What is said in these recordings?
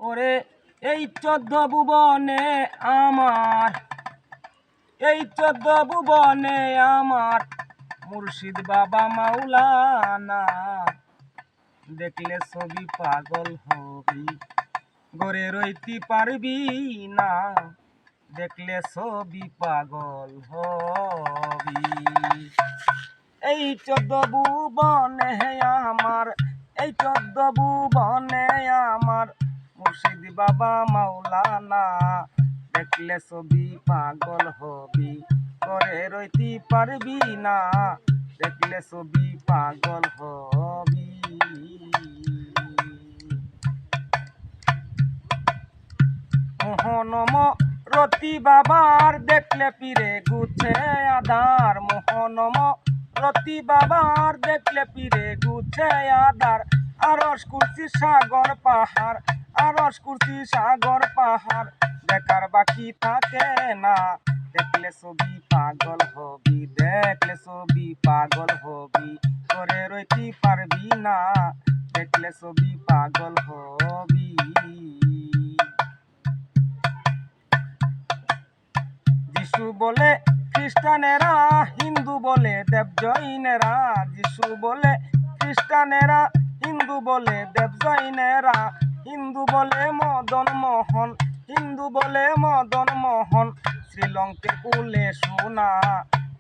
ওরে এই 14 ভুবনে আমার, এই 14 ভুবনে আমার মুর্শিদ বাবা মাওলানা। দেখলে ছবি পাগল হবি, গড়ে রইতে পারবি না। দেখলে ছবি পাগল হবি। এই 14 ভুবনে আমার, এই 14 ভুবনে আমার মুর্শিদ বাবা মাওলানা। দেখলে ছবি পাগল হবি, করে রইতে পারবি না। দেখলে ছবি পাগল হবি। মোহনম রতি বাবার দেখলে পীরে গুছে আধার। মোহনম রতি বাবার দেখলে পীরে গুছে আধার। আরশ কুরসি সাগর পাহাড়, আরশ কুরসি সাগর পাহাড় দেখার বাকি থাকে না। দেখলে ছবি পাগল হবি, দেখলে ছবি পাগল হবি, করে রইতে পারবি না। দেখলে ছবি পাগল হবি। যিশু বলে খ্রিস্টানেরা, হিন্দু বলে দেব জৈনেরা। যিশু বলে খ্রিস্টানেরা, হিন্দু বলে দেব জৈনেরা। হিন্দু বলে মদন মোহন, হিন্দু বলে মদন মোহন শ্রীলঙ্কের কুলে সোনা।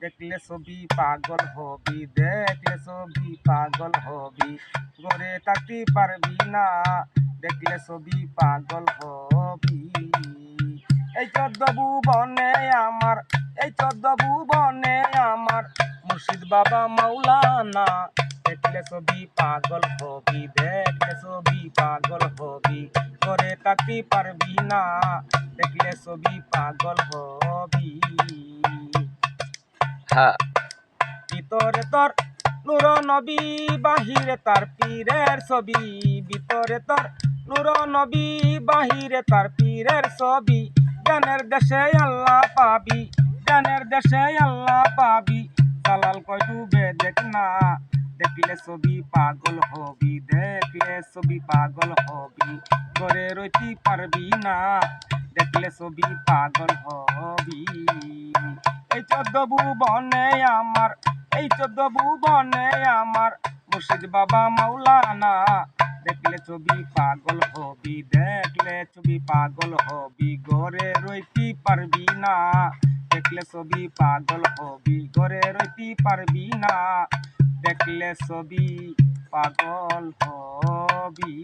দেখলে ছবি পাগল হবি, দেখলে ছবি পাগল হবি, গড়ে থাকতে পারবি না। দেখলে ছবি পাগল হবি। এই 14 ভুবনে আমার, এই 14 ভুবনে আমার মুর্শিদ বাবা মাওলানা। দেখলে ছবি পাগল হবি, দেখলে ছবি পাগল হবি, করে থাকতে পারবি না। দেখলে ছবি পাগল হবি। ভিতরে তোর নূর নবী, বাহিরে তার পীরের ছবি। ভিতরে তোর নূর নবী, বাহিরে তার পীরের ছবি। জ্ঞানের দেশে আল্লাহ পাবি, জ্ঞানের দেশে আল্লাহ পাবি। জালাল কয় ডুবে দেখ না। দেখলে ছবি পাগল হবি, দেখলে ছবি পাগল হবি, করে রইতে পারবি না। দেখলে ছবি পাগল হবি। এই 14 ভুবনে আমার, এই 14 ভুবনে আমার মুর্শিদ বাবা মাওলানা। দেখলে ছবি পাগল হবি, দেখলে ছবি পাগল হবি, ঘরে রইতে পারবি না। দেখলে ছবি পাগল হবি, ঘরে রইতে পারবি না। দেখলে ছবি পাগল হবি।